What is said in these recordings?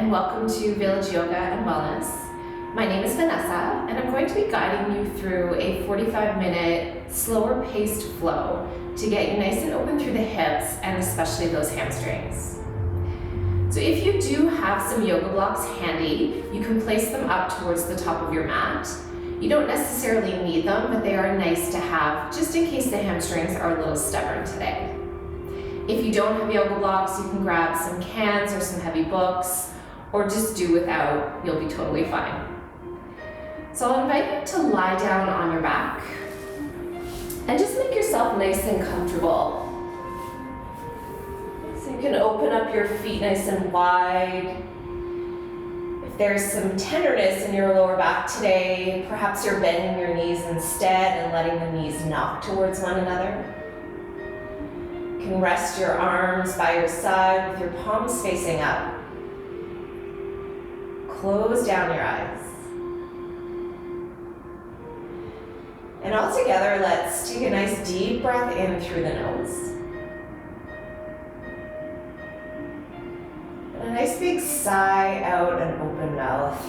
and welcome to Village Yoga and Wellness. My name is Vanessa, and I'm going to be guiding you through a 45-minute, slower paced flow to get you nice and open through the hips and especially those hamstrings. So if you do have some yoga blocks handy, you can place them up towards the top of your mat. You don't necessarily need them, but they are nice to have just in case the hamstrings are a little stubborn today. If you don't have yoga blocks, you can grab some cans or some heavy books, or just do without, you'll be totally fine. So I'll invite you to lie down on your back and just make yourself nice and comfortable. So you can open up your feet nice and wide. If there's some tenderness in your lower back today, perhaps you're bending your knees instead and letting the knees knock towards one another. You can rest your arms by your side with your palms facing up. Close down your eyes. And all together, let's take a nice deep breath in through the nose. And a nice big sigh out an open mouth.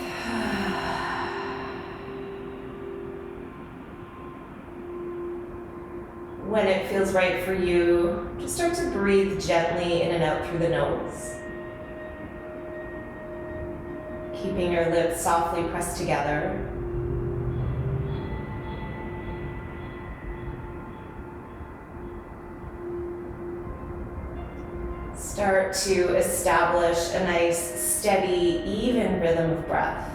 When it feels right for you, just start to breathe gently in and out through the nose. Keeping your lips softly pressed together. Start to establish a nice, steady, even rhythm of breath.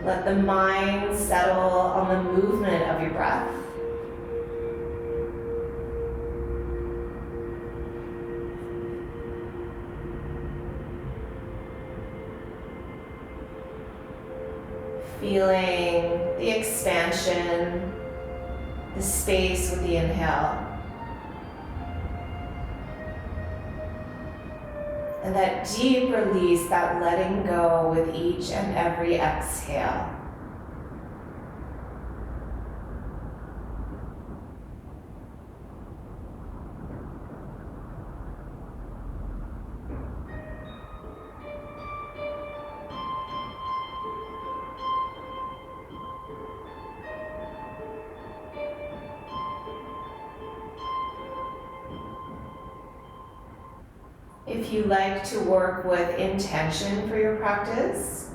Let the mind settle on the movement of your breath. Feeling the expansion, the space with the inhale. And that deep release, that letting go with each and every exhale. If you like to work with intention for your practice,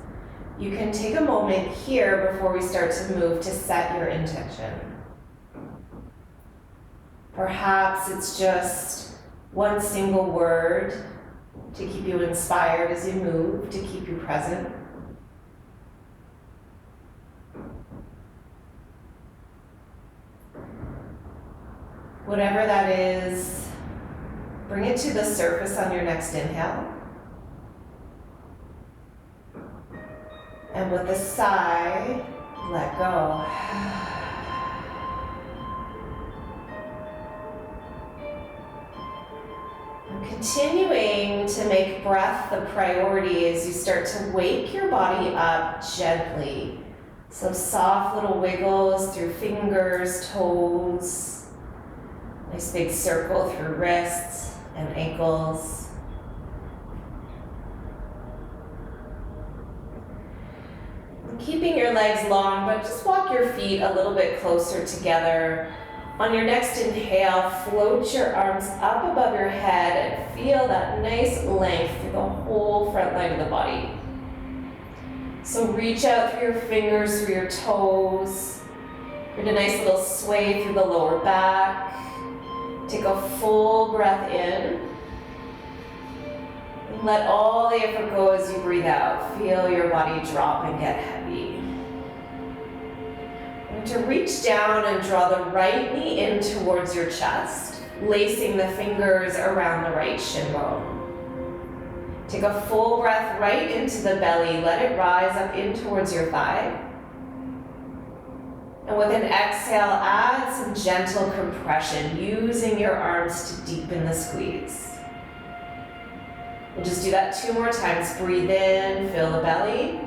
you can take a moment here before we start to move to set your intention. Perhaps it's just one single word to keep you inspired as you move, to keep you present. Whatever that is, bring it to the surface on your next inhale. And with a sigh, let go. And continuing to make breath the priority as you start to wake your body up gently. So soft little wiggles through fingers, toes. Nice big circle through wrists and ankles. And keeping your legs long, but just walk your feet a little bit closer together. On your next inhale, float your arms up above your head and feel that nice length through the whole front line of the body. So reach out through your fingers, through your toes. Get a nice little sway through the lower back. Take a full breath in. And let all the effort go as you breathe out. Feel your body drop and get heavy. And to reach down and draw the right knee in towards your chest, lacing the fingers around the right shin bone. Take a full breath right into the belly. Let it rise up in towards your thigh. And with an exhale, add some gentle compression, using your arms to deepen the squeeze. We'll just do that 2 more times. Breathe in, fill the belly.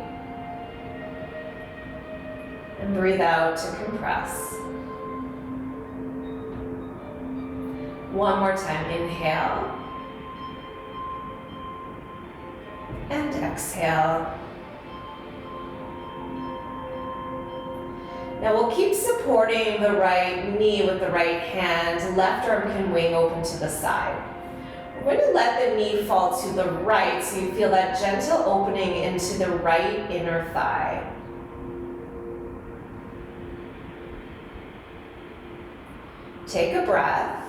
And breathe out to compress. One more time, inhale. And exhale. Now we'll keep supporting the right knee with the right hand. Left arm can wing open to the side. We're going to let the knee fall to the right so you feel that gentle opening into the right inner thigh. Take a breath.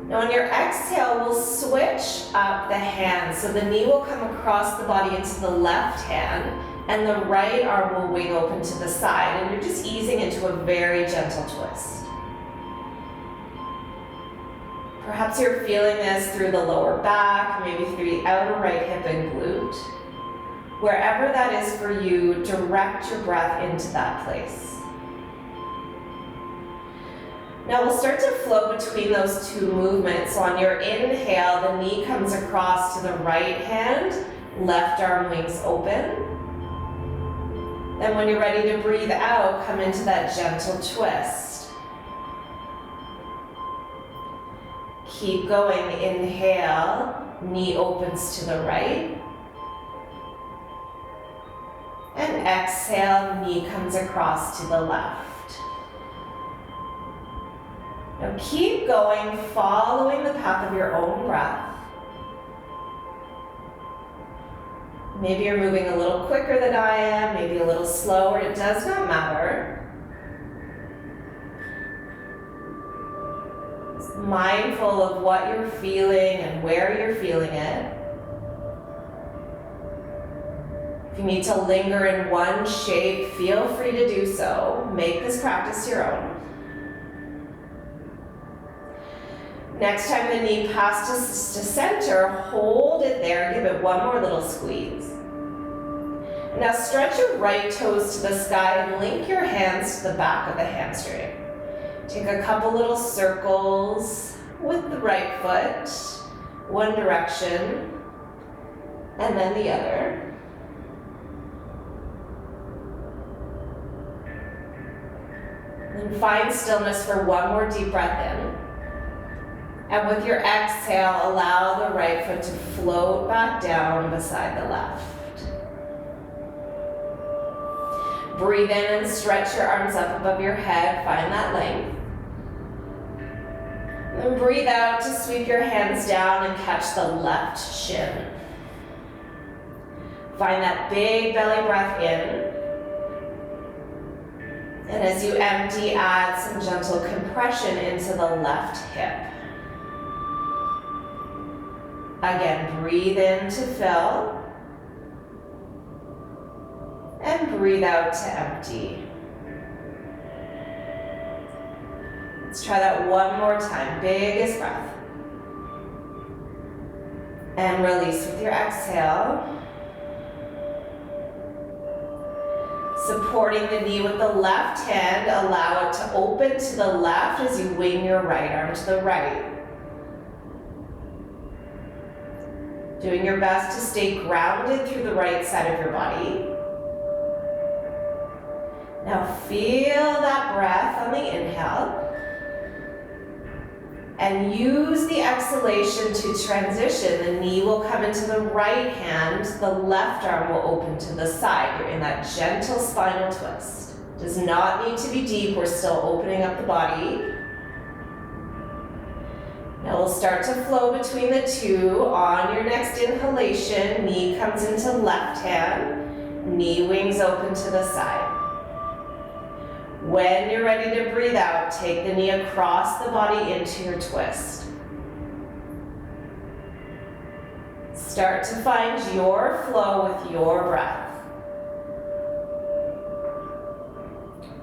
Now on your exhale, we'll switch up the hands. So the knee will come across the body into the left hand, and the right arm will wing open to the side, and you're just easing into a very gentle twist. Perhaps you're feeling this through the lower back, maybe through the outer right hip and glute. Wherever that is for you, direct your breath into that place. Now we'll start to flow between those two movements. So on your inhale, the knee comes across to the right hand, left arm wings open. Then when you're ready to breathe out, come into that gentle twist. Keep going, inhale, knee opens to the right. And exhale, knee comes across to the left. Now keep going, following the path of your own breath. Maybe you're moving a little quicker than I am, maybe a little slower, it does not matter. Just mindful of what you're feeling and where you're feeling it. If you need to linger in one shape, feel free to do so. Make this practice your own. Next time the knee passes to center, hold it there, give it one more little squeeze. Now stretch your right toes to the sky and link your hands to the back of the hamstring. Take a couple little circles with the right foot, one direction, and then the other. And find stillness for one more deep breath in. And with your exhale, allow the right foot to float back down beside the left. Breathe in and stretch your arms up above your head, find that length. And then breathe out to sweep your hands down and catch the left shin. Find that big belly breath in. And as you empty, add some gentle compression into the left hip. Again, breathe in to fill, and breathe out to empty. Let's try that one more time, biggest breath. And release with your exhale. Supporting the knee with the left hand, allow it to open to the left as you wing your right arm to the right. Doing your best to stay grounded through the right side of your body. Now feel that breath on the inhale. And use the exhalation to transition. The knee will come into the right hand, the left arm will open to the side. You're in that gentle spinal twist. Does not need to be deep, we're still opening up the body. Now we'll start to flow between the two. On your next inhalation, knee comes into left hand, knee wings open to the side. When you're ready to breathe out, take the knee across the body into your twist. Start to find your flow with your breath.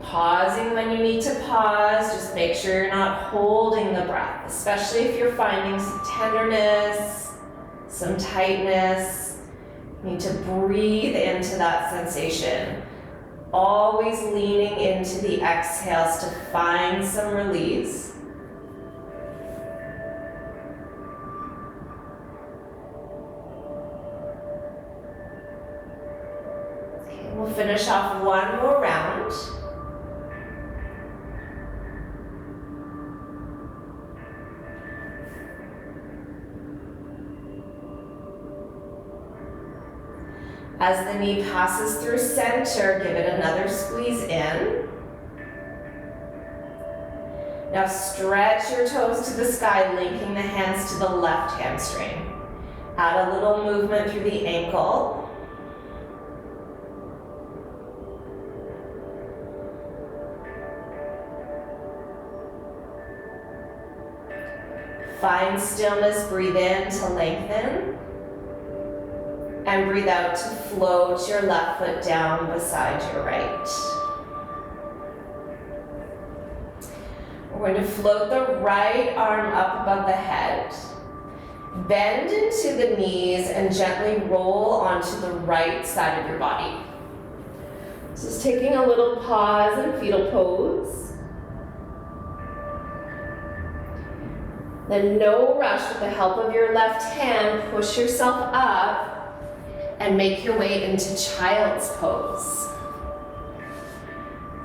Pausing when you need to pause, just make sure you're not holding the breath, especially if you're finding some tenderness, some tightness. You need to breathe into that sensation. Always leaning into the exhales to find some release. Okay, we'll finish off one more round. As the knee passes through center, give it another squeeze in. Now stretch your toes to the sky, linking the hands to the left hamstring. Add a little movement through the ankle. Find stillness, breathe in to lengthen. And breathe out to float your left foot down beside your right. We're going to float the right arm up above the head. Bend into the knees and gently roll onto the right side of your body. Just taking a little pause in fetal pose. Then no rush. With the help of your left hand, push yourself up and make your way into child's pose.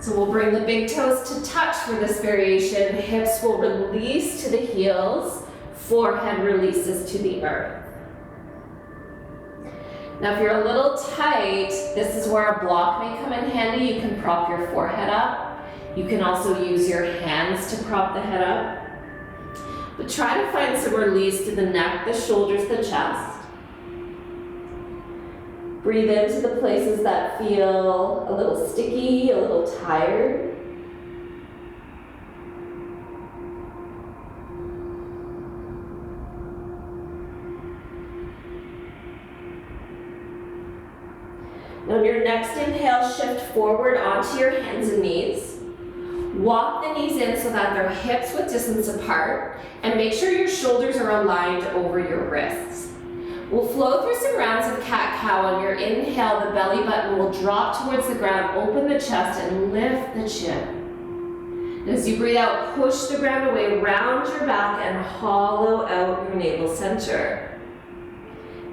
So we'll bring the big toes to touch for this variation. Hips will release to the heels. Forehead releases to the earth. Now if you're a little tight, this is where a block may come in handy. You can prop your forehead up. You can also use your hands to prop the head up. But try to find some release to the neck, the shoulders, the chest. Breathe into the places that feel a little sticky, a little tired. Now on your next inhale, shift forward onto your hands and knees. Walk the knees in so that they're hips width distance apart, and make sure your shoulders are aligned over your wrists. We'll flow through some rounds of cat-cow. On your inhale, the belly button will drop towards the ground, open the chest, and lift the chin. And as you breathe out, push the ground away, round your back, and hollow out your navel center.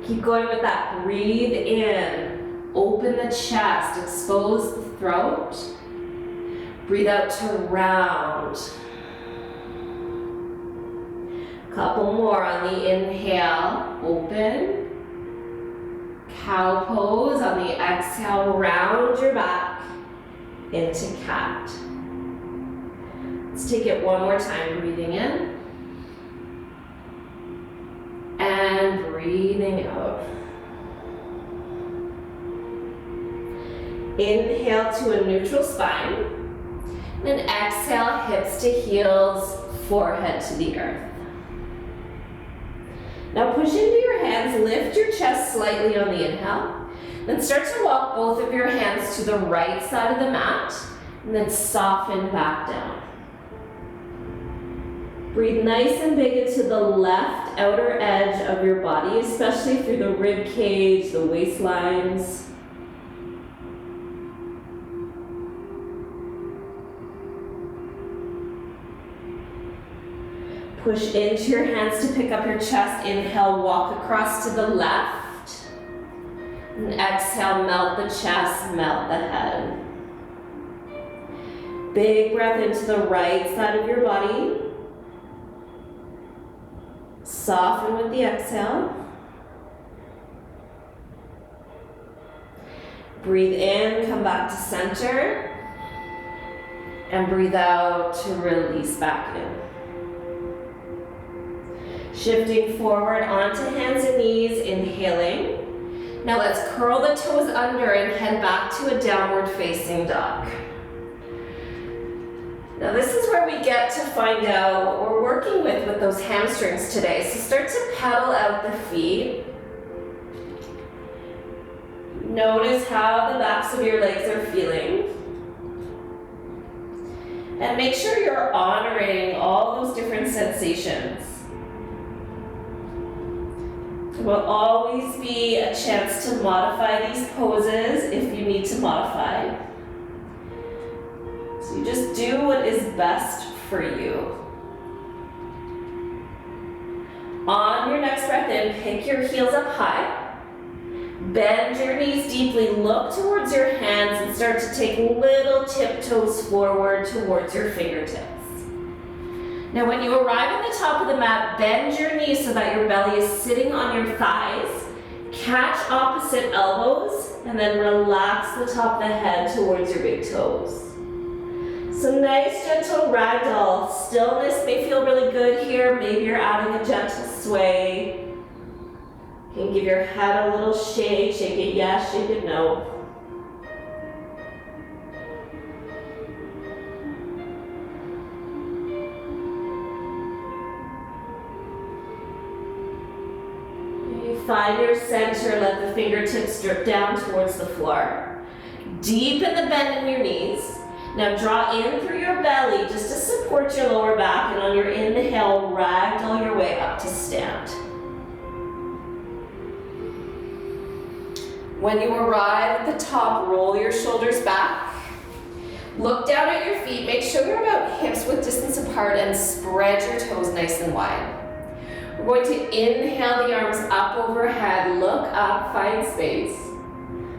Keep going with that. Breathe in, open the chest, expose the throat. Breathe out to round. Couple more on the inhale, open. Cow pose. On the exhale, round your back into cat. Let's take it one more time, breathing in. And breathing out. Inhale to a neutral spine. Then exhale, hips to heels, forehead to the earth. Now push into your hands, lift your chest slightly on the inhale. Then start to walk both of your hands to the right side of the mat, and then soften back down. Breathe nice and big into the left outer edge of your body, especially through the rib cage, the waistlines. Push into your hands to pick up your chest. Inhale, walk across to the left. And exhale, melt the chest, melt the head. Big breath into the right side of your body. Soften with the exhale. Breathe in, come back to center. And breathe out to release back in. Shifting forward onto hands and knees, inhaling. Now let's curl the toes under and head back to a downward facing dog. Now this is where we get to find out what we're working with those hamstrings today. So start to pedal out the feet. Notice how the backs of your legs are feeling. And make sure you're honoring all those different sensations. There will always be a chance to modify these poses if you need to modify. So you just do what is best for you. On your next breath in, pick your heels up high. Bend your knees deeply, look towards your hands and start to take little tiptoes forward towards your fingertips. Now when you arrive at the top of the mat, bend your knees so that your belly is sitting on your thighs. Catch opposite elbows and then relax the top of the head towards your big toes. So nice gentle ragdoll. Stillness may feel really good here. Maybe you're adding a gentle sway. You can give your head a little shake. Shake it yes, shake it no. Find your center, let the fingertips drip down towards the floor. Deepen the bend in your knees. Now draw in through your belly just to support your lower back, and on your inhale, ragdoll your way up to stand. When you arrive at the top, roll your shoulders back. Look down at your feet, make sure you're about hips width distance apart and spread your toes nice and wide. We're going to inhale the arms up overhead, look up, find space.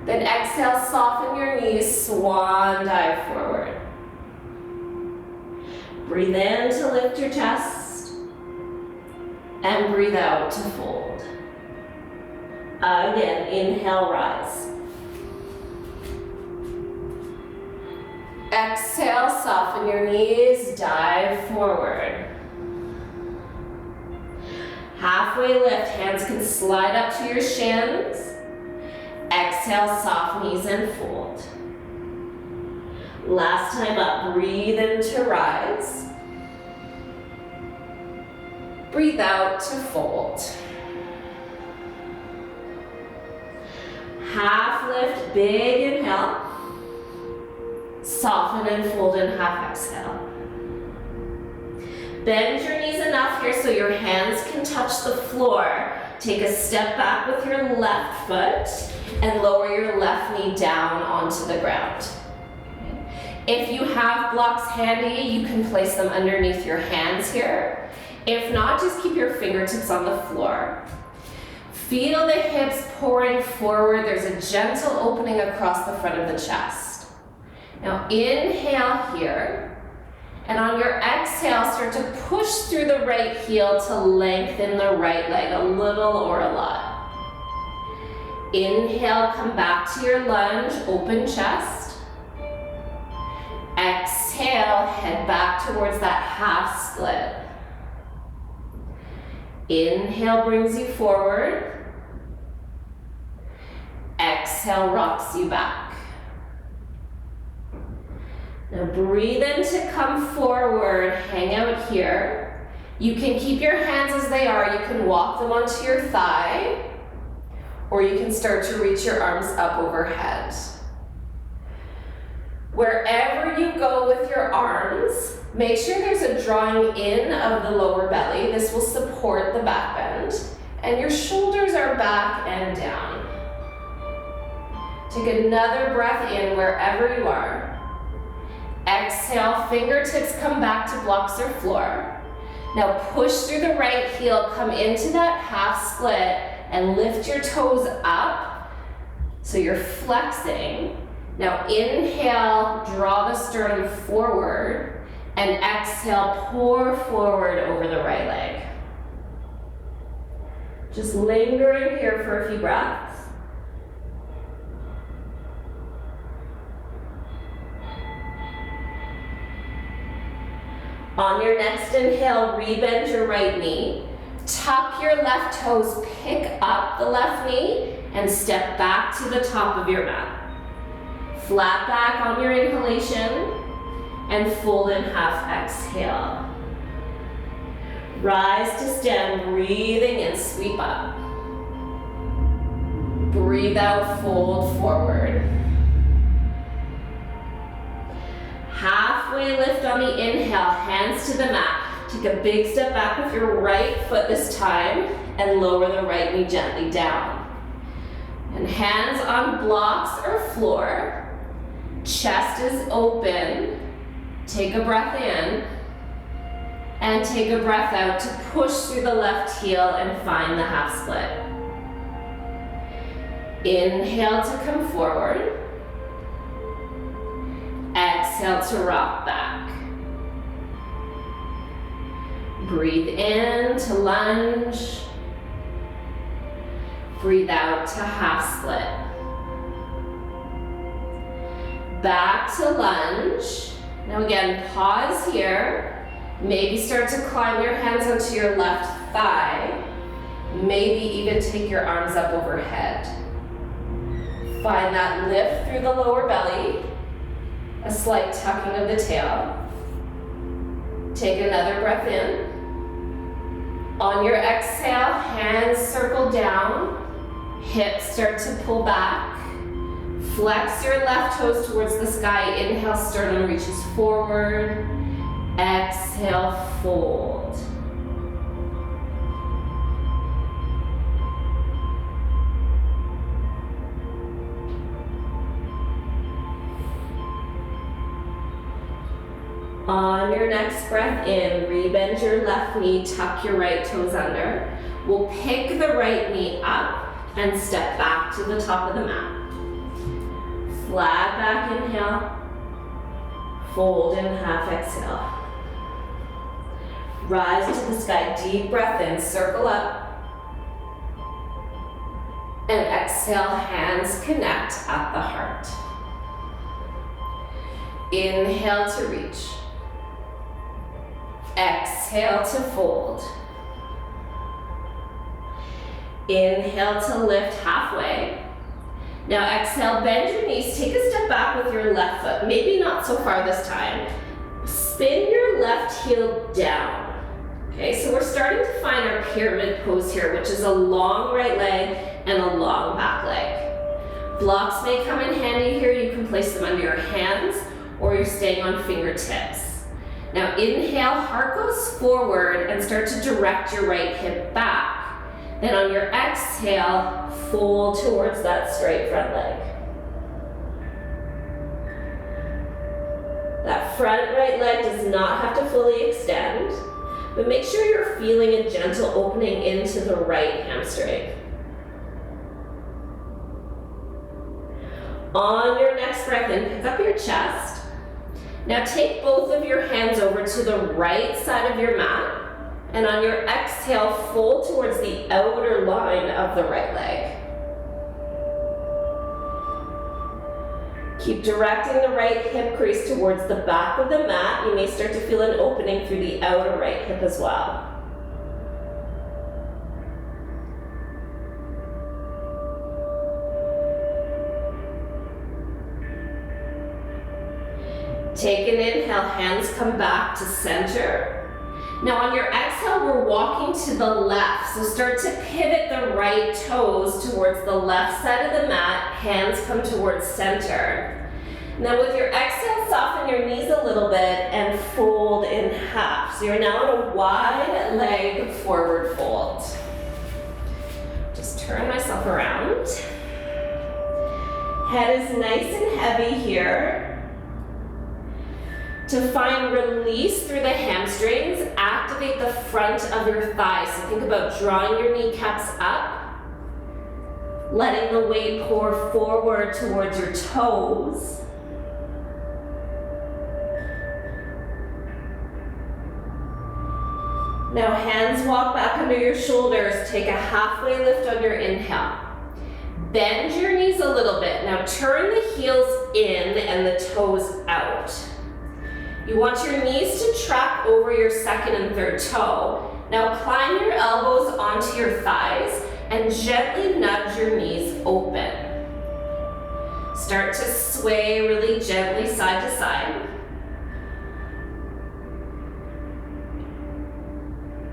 Then exhale, soften your knees, swan dive forward. Breathe in to lift your chest, and breathe out to fold. Again, inhale, rise. Exhale, soften your knees, dive forward. Halfway lift, hands can slide up to your shins. Exhale, soft knees and fold. Last time up, breathe in to rise. Breathe out to fold. Half lift, big inhale. Soften and fold in half exhale. Bend your knees enough here so your hands can touch the floor. Take a step back with your left foot and lower your left knee down onto the ground. If you have blocks handy, you can place them underneath your hands here. If not, just keep your fingertips on the floor. Feel the hips pouring forward. There's a gentle opening across the front of the chest. Now inhale here. And on your exhale, start to push through the right heel to lengthen the right leg a little or a lot. Inhale, come back to your lunge, open chest. Exhale, head back towards that half split. Inhale brings you forward. Exhale rocks you back. Now breathe in to come forward, hang out here. You can keep your hands as they are. You can walk them onto your thigh, or you can start to reach your arms up overhead. Wherever you go with your arms, make sure there's a drawing in of the lower belly. This will support the back bend, and your shoulders are back and down. Take another breath in wherever you are. Exhale, fingertips come back to blocks or floor. Now push through the right heel, come into that half split and lift your toes up so you're flexing. Now inhale, draw the sternum forward, and exhale, pour forward over the right leg. Just lingering here for a few breaths. On your next inhale, rebend your right knee. Tuck your left toes, pick up the left knee, and step back to the top of your mat. Flat back on your inhalation, and fold in half exhale. Rise to stand, breathing in, sweep up. Breathe out, fold forward. Halfway lift on the inhale, hands to the mat. Take a big step back with your right foot this time and lower the right knee gently down. And hands on blocks or floor. Chest is open. Take a breath in and take a breath out to push through the left heel and find the half split. Inhale to come forward. Exhale to rock back. Breathe in to lunge. Breathe out to half split. Back to lunge. Now again, pause here. Maybe start to climb your hands onto your left thigh. Maybe even take your arms up overhead. Find that lift through the lower belly. A slight tucking of the tail. Take another breath in. On your exhale, hands circle down. Hips start to pull back. Flex your left toes towards the sky. Inhale, sternum reaches forward. Exhale, fold. On your next breath in, rebend your left knee, tuck your right toes under. We'll pick the right knee up and step back to the top of the mat. Flat back inhale, fold in half exhale. Rise to the sky, deep breath in, circle up. And exhale, hands connect at the heart. Inhale to reach. Exhale to fold. Inhale to lift halfway. Now exhale, bend your knees, take a step back with your left foot, maybe not so far this time. Spin your left heel down. Okay, so we're starting to find our pyramid pose here, which is a long right leg and a long back leg. Blocks may come in handy here. You can place them under your hands or you're staying on fingertips. Now inhale, heart goes forward and start to direct your right hip back. Then on your exhale, fold towards that straight front leg. That front right leg does not have to fully extend, but make sure you're feeling a gentle opening into the right hamstring. On your next breath in, pick up your chest. Now take both of your hands over to the right side of your mat, and on your exhale, fold towards the outer line of the right leg. Keep directing the right hip crease towards the back of the mat. You may start to feel an opening through the outer right hip as well. Take an inhale, hands come back to center. Now on your exhale, we're walking to the left. So start to pivot the right toes towards the left side of the mat, hands come towards center. Now with your exhale, soften your knees a little bit and fold in half. So you're now in a wide leg forward fold. Just turn myself around. Head is nice and heavy here. To find release through the hamstrings, activate the front of your thighs. So think about drawing your kneecaps up, letting the weight pour forward towards your toes. Now hands walk back under your shoulders. Take a halfway lift on your inhale. Bend your knees a little bit. Now turn the heels in and the toes out. You want your knees to track over your second and third toe. Now climb your elbows onto your thighs and gently nudge your knees open. Start to sway really gently side to side.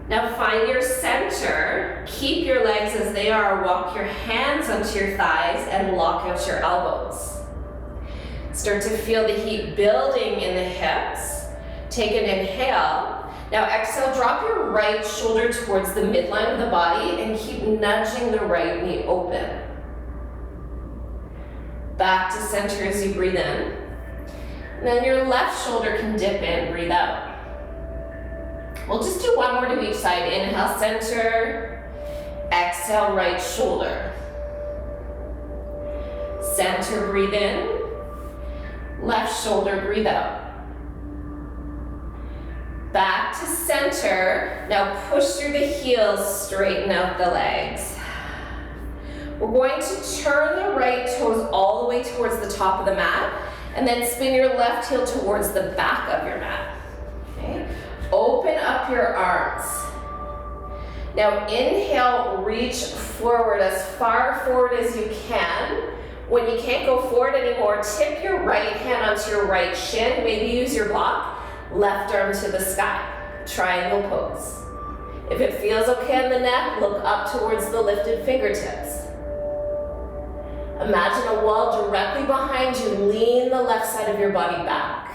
Now find your center. Keep your legs as they are. Walk your hands onto your thighs and lock out your elbows. Start to feel the heat building in the hips. Take an inhale. Now exhale, drop your right shoulder towards the midline of the body and keep nudging the right knee open. Back to center as you breathe in. And then your left shoulder can dip in, breathe out. We'll just do one more to each side. Inhale, center. Exhale, right shoulder. Center, breathe in. Left shoulder, breathe out. Back to center. Now push through the heels, straighten out the legs. We're going to turn the right toes all the way towards the top of the mat, and then spin your left heel towards the back of your mat. Okay? Open up your arms. Now inhale, reach forward as far forward as you can. When you can't go forward anymore, tip your right hand onto your right shin. Maybe use your block. Left arm to the sky. Triangle pose. If it feels okay on the neck, look up towards the lifted fingertips. Imagine a wall directly behind you. Lean the left side of your body back.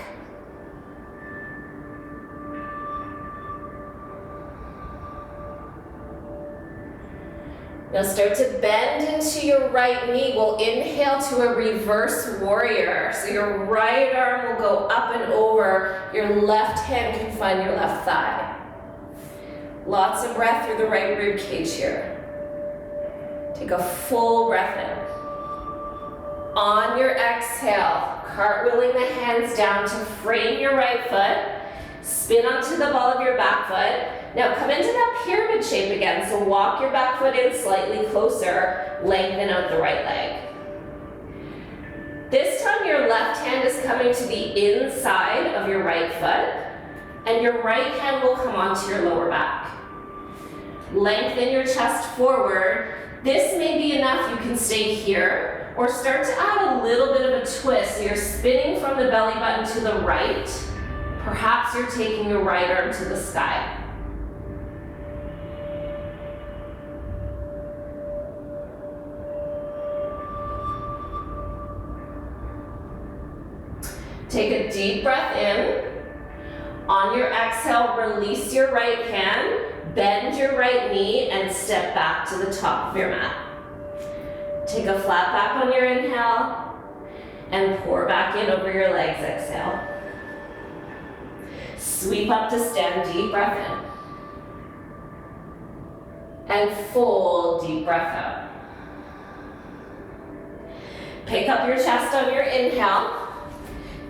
Now start to bend into your right knee. We'll inhale to a reverse warrior. So your right arm will go up and over. Your left hand can find your left thigh. Lots of breath through the right rib cage here. Take a full breath in. On your exhale, cartwheeling the hands down to frame your right foot. Spin onto the ball of your back foot. Now come into that pyramid shape again. So walk your back foot in slightly closer. Lengthen out the right leg. This time your left hand is coming to the inside of your right foot. And your right hand will come onto your lower back. Lengthen your chest forward. This may be enough. You can stay here. Or start to add a little bit of a twist. So you're spinning from the belly button to the right. Perhaps you're taking your right arm to the sky. Take a deep breath in. On your exhale, release your right hand, bend your right knee, and step back to the top of your mat. Take a flat back on your inhale, and pour back in over your legs, exhale. Sweep up to stand, deep breath in. And full deep breath out. Pick up your chest on your inhale.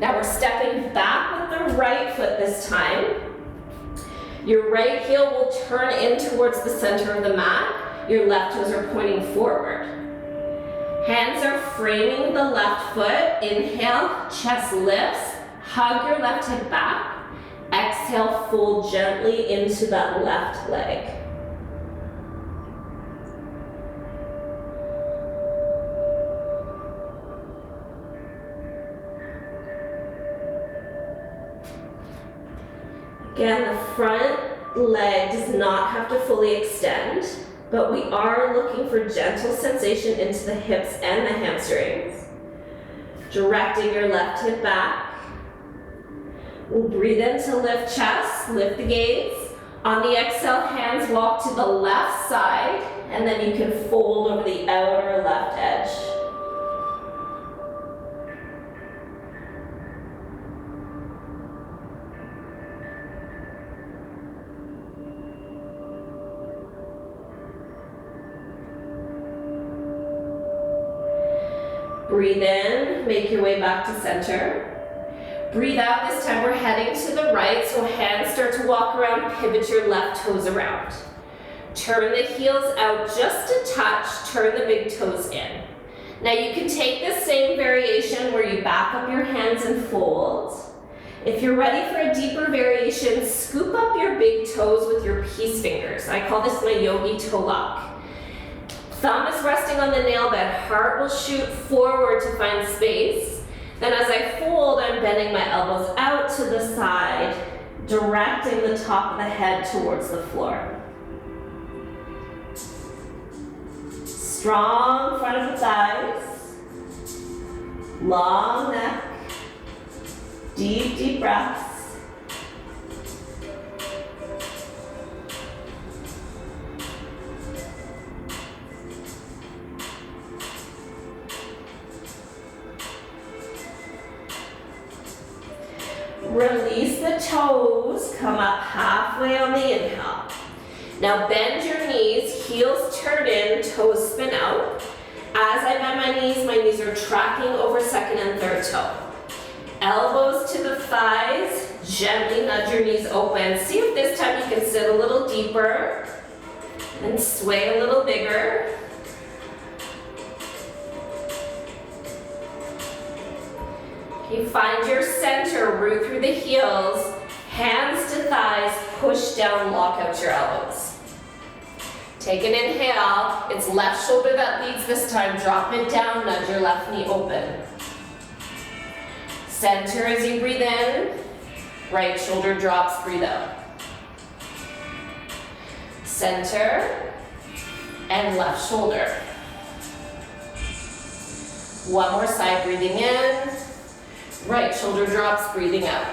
Now we're stepping back with the right foot this time. Your right heel will turn in towards the center of the mat. Your left toes are pointing forward. Hands are framing the left foot. Inhale, chest lifts. Hug your left hip back. Exhale, fold gently into that left leg. Again, the front leg does not have to fully extend, but we are looking for gentle sensation into the hips and the hamstrings. Directing your left hip back. We'll breathe in to lift chest, lift the gaze. On the exhale, hands walk to the left side, and then you can fold over the outer left edge. Breathe in, make your way back to center. Breathe out, this time we're heading to the right, so hands start to walk around, pivot your left toes around. Turn the heels out just a touch, turn the big toes in. Now you can take this same variation where you back up your hands and fold. If you're ready for a deeper variation, scoop up your big toes with your peace fingers. I call this my yogi toe lock. Thumb is resting on the nail bed, heart will shoot forward to find space. Then as I fold, I'm bending my elbows out to the side, directing the top of the head towards the floor. Strong front of the thighs, long neck, deep, deep breaths. Release the toes, come up halfway on the inhale. Now bend your knees, heels turn in, toes spin out. As I bend my knees are tracking over second and third toe. Elbows to the thighs, gently nudge your knees open. See if this time you can sit a little deeper and sway a little bigger. Okay, find your center, root through the heels, hands to thighs, push down, lock out your elbows. Take an inhale, it's left shoulder that leads this time, drop it down, nudge your left knee open. Center as you breathe in, right shoulder drops, breathe out. Center and left shoulder. One more side, breathing in, right shoulder drops, breathing out.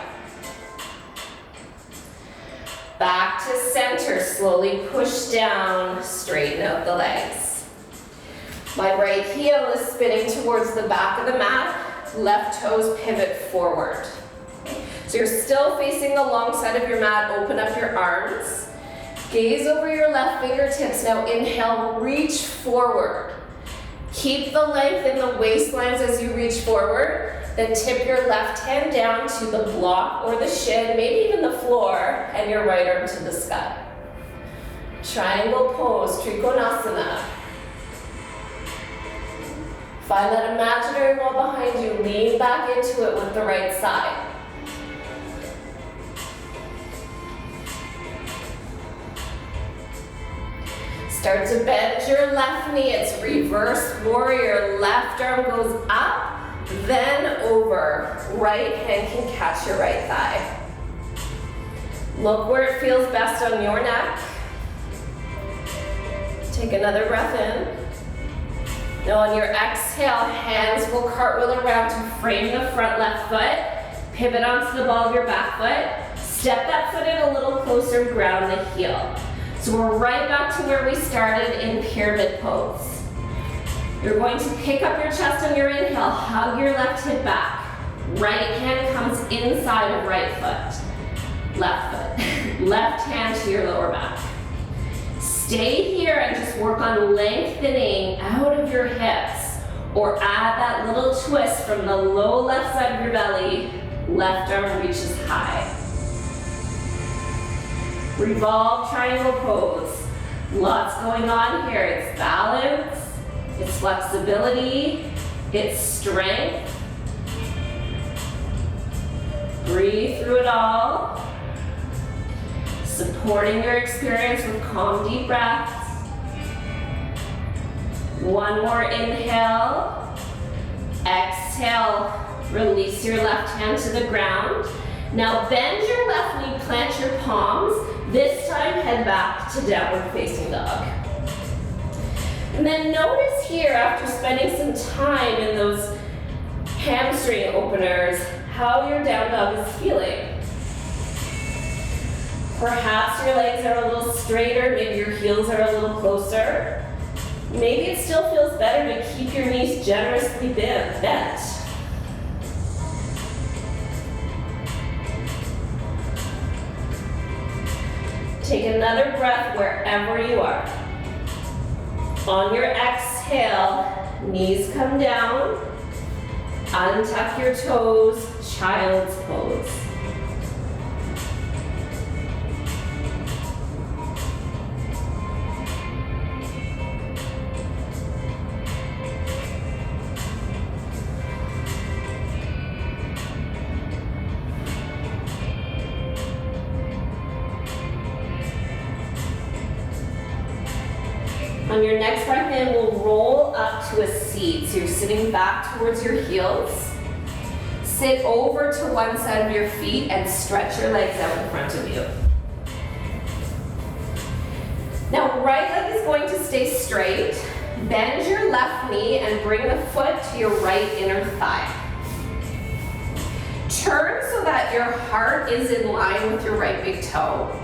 Back to center, slowly push down, straighten out the legs. My right heel is spinning towards the back of the mat, left toes pivot forward. So you're still facing the long side of your mat, open up your arms. Gaze over your left fingertips, now inhale, reach forward. Keep the length in the waistlines as you reach forward. Then tip your left hand down to the block or the shin, maybe even the floor, and your right arm to the sky. Triangle pose, Trikonasana. Find that imaginary wall behind you, lean back into it with the right side. Start to bend your left knee, it's reverse warrior. Left arm goes up, then over. Right hand can catch your right thigh. Look where it feels best on your neck. Take another breath in. Now on your exhale, hands will cartwheel around to frame the front left foot. Pivot onto the ball of your back foot. Step that foot in a little closer, ground the heel. So we're right back to where we started in pyramid pose. You're going to pick up your chest on your inhale, hug your left hip back. Right hand comes inside of right foot. Left foot. Left hand to your lower back. Stay here and just work on lengthening out of your hips, or add that little twist from the low left side of your belly. Left arm reaches high. Revolve triangle pose. Lots going on here. It's balance, it's flexibility, it's strength. Breathe through it all. Supporting your experience with calm, deep breaths. One more inhale. Exhale, release your left hand to the ground. Now bend your left knee, plant your palms. This time head back to downward facing dog. And then notice here, after spending some time in those hamstring openers, how your down dog is feeling. Perhaps your legs are a little straighter, maybe your heels are a little closer. Maybe it still feels better to keep your knees generously bent. Take another breath wherever you are. On your exhale, knees come down. Untuck your toes, child's pose. On your next breath in, we'll roll up to a seat. So you're sitting back towards your heels. Sit over to one side of your feet and stretch your legs out in front of you. Now, right leg is going to stay straight. Bend your left knee and bring the foot to your right inner thigh. Turn so that your heart is in line with your right big toe.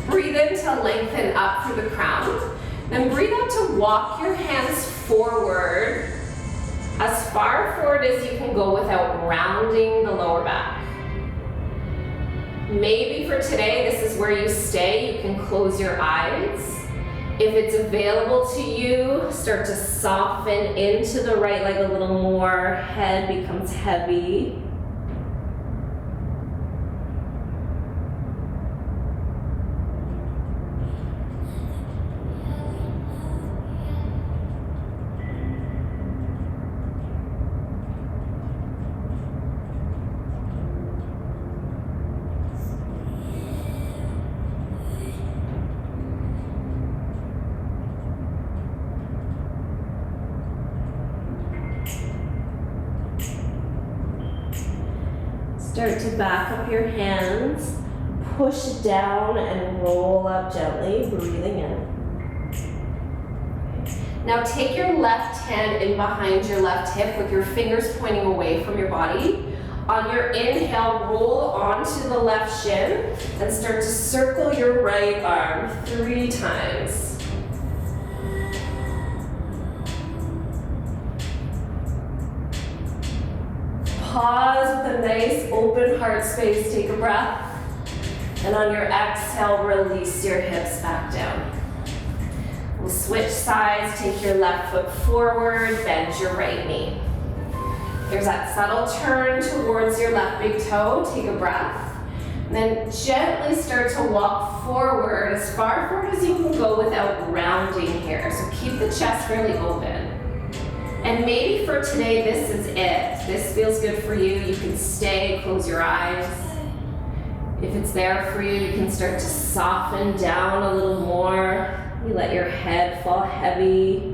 Breathe in to lengthen up through the crown. Then breathe out to walk your hands forward, as far forward as you can go without rounding the lower back. Maybe for today, this is where you stay. You can close your eyes If it's available to you, start to soften into the right leg a little more. Head becomes heavy. Start to back up your hands, push down and roll up gently, breathing in. Now take your left hand in behind your left hip with your fingers pointing away from your body. On your inhale, roll onto the left shin and start to circle your right arm 3 times. Pause with a nice open heart space, take a breath. And on your exhale, release your hips back down. We'll switch sides, take your left foot forward, bend your right knee. There's that subtle turn towards your left big toe, take a breath. And then gently start to walk forward as far forward as you can go without rounding here. So keep the chest fairly open. And maybe for today, this is it. This feels good for you. You can stay, close your eyes. If it's there for you, you can start to soften down a little more. You let your head fall heavy.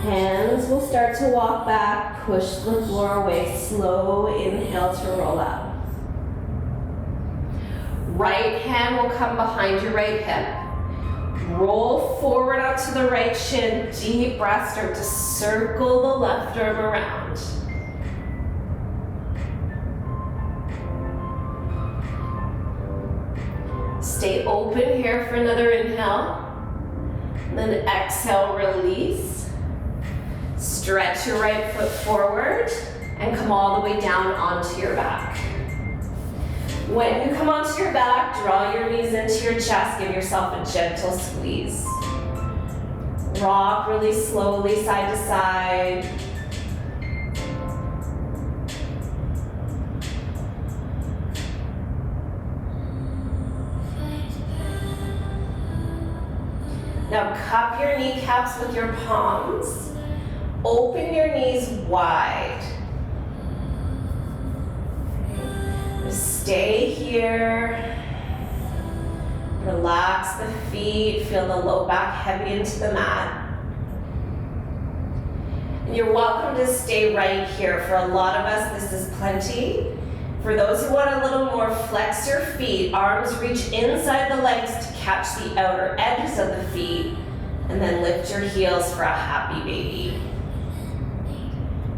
Hands will start to walk back, push the floor away, slow inhale to roll up. Right hand will come behind your right hip. Roll forward onto the right shin, deep breath, start to circle the left arm around. Stay open here for another inhale. Then exhale, release. Stretch your right foot forward and come all the way down onto your back. When you come onto your back, draw your knees into your chest, give yourself a gentle squeeze. Rock really slowly side to side. Now cup your kneecaps with your palms. Open your knees wide. Stay here. Relax the feet. Feel the low back heavy into the mat. And you're welcome to stay right here. For a lot of us, this is plenty. For those who want a little more, flex your feet. Arms reach inside the legs to catch the outer edges of the feet. And then lift your heels for a happy baby.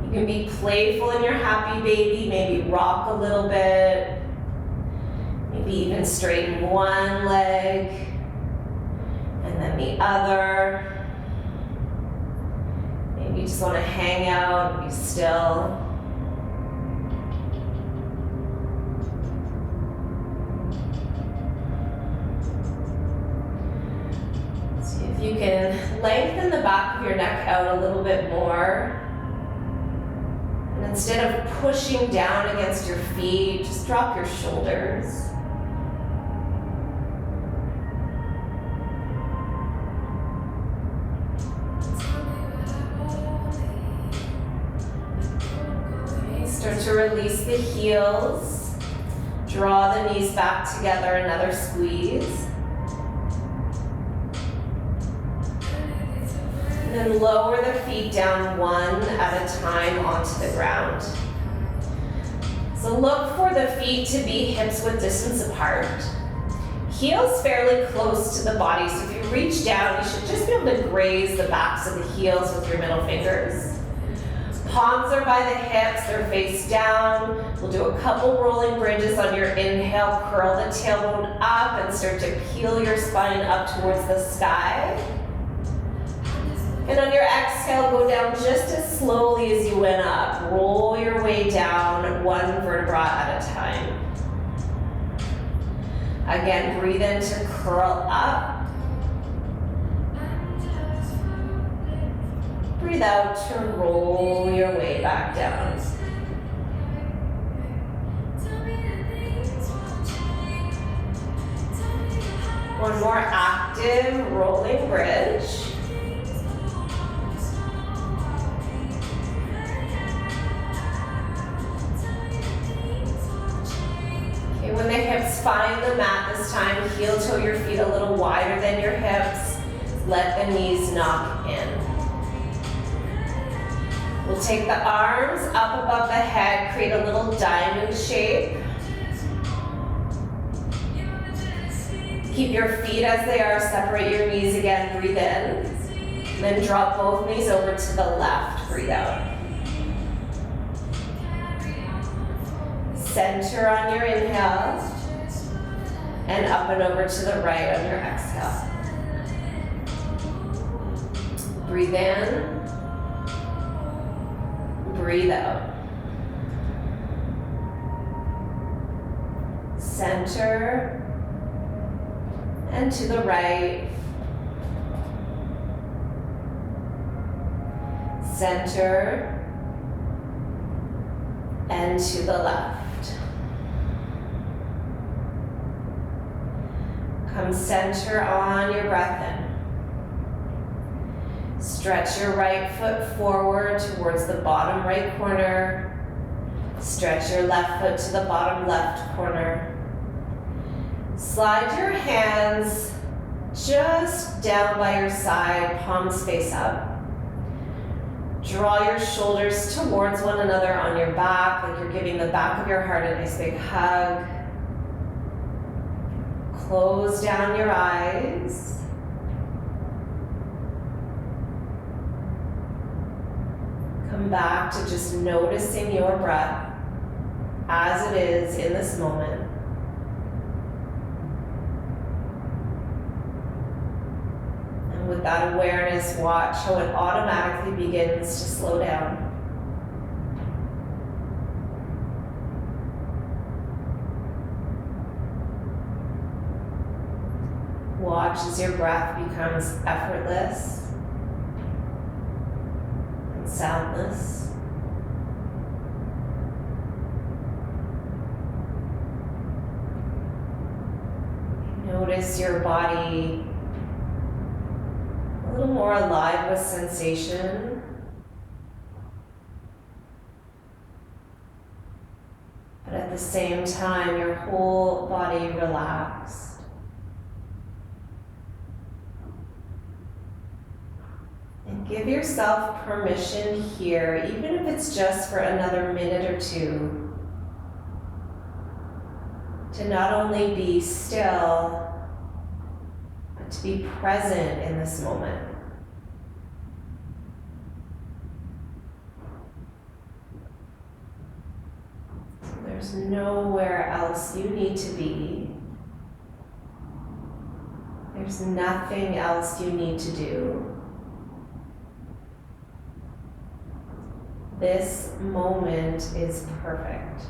You can be playful in your happy baby, maybe rock a little bit, maybe even straighten one leg, and then the other. Maybe you just want to hang out, be still. See if you can lengthen the back of your neck out a little bit more. And instead of pushing down against your feet, just drop your shoulders. Okay, start to release the heels. Draw the knees back together, another squeeze. Then lower the feet down one at a time onto the ground. So look for the feet to be hips width distance apart. Heels fairly close to the body, so if you reach down, you should just be able to graze the backs of the heels with your middle fingers. palms are by the hips, they're face down. We'll do a couple rolling bridges on your inhale. Curl the tailbone up and start to peel your spine up towards the sky. And on your exhale, go down just as slowly as you went up. Roll your way down, one vertebra at a time. Again, breathe in to curl up. Breathe out to roll your way back down. One more active rolling bridge. Okay, when the hips find the mat this time, heel toe your feet a little wider than your hips. Let the knees knock in. We'll take the arms up above the head, create a little diamond shape. Keep your feet as they are, separate your knees again, breathe in. Then drop both knees over to the left, breathe out. Center on your inhale, and up and over to the right on your exhale. Breathe in. Breathe out. Center and to the right. Center and to the left. Come center on your breath in. Stretch your right foot forward towards the bottom right corner. Stretch your left foot to the bottom left corner. Slide your hands just down by your side, palms face up. Draw your shoulders towards one another on your back, like you're giving the back of your heart a nice big hug. Close down your eyes. Come back to just noticing your breath as it is in this moment. And with that awareness, watch how it automatically begins to slow down. Watch as your breath becomes effortless. Soundless. Notice your body a little more alive with sensation. But at the same time, your whole body relaxed. And give yourself permission here, even if it's just for another minute or two, to not only be still, but to be present in this moment. So there's nowhere else you need to be. There's nothing else you need to do. This moment is perfect.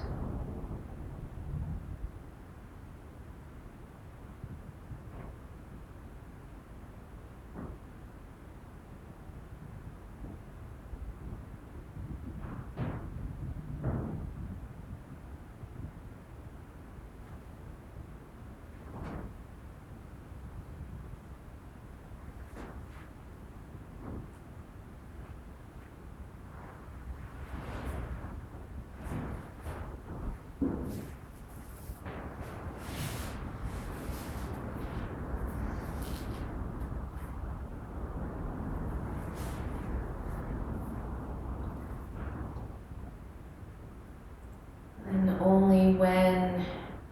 Only when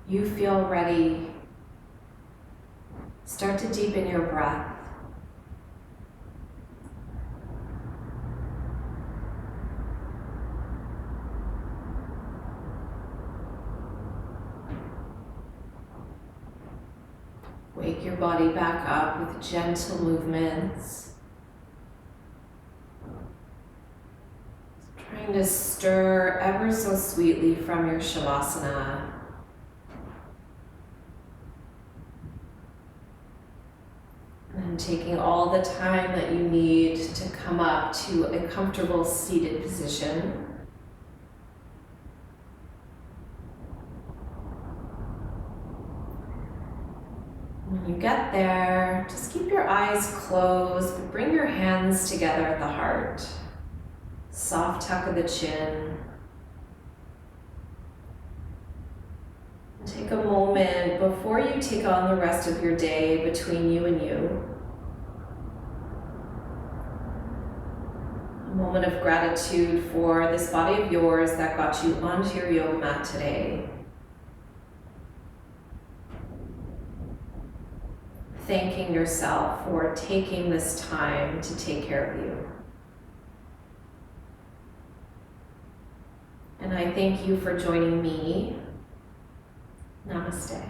you feel ready, start to deepen your breath. your body back up with gentle movements. Trying to stir ever so sweetly from your Shavasana. And taking all the time that you need to come up to a comfortable seated position. When you get there, just keep your eyes closed, but bring your hands together at the heart. Soft tuck of the chin. And take a moment before you take on the rest of your day between you and you. A moment of gratitude for this body of yours that got you onto your yoga mat today. Thanking yourself for taking this time to take care of you. And I thank you for joining me. Namaste.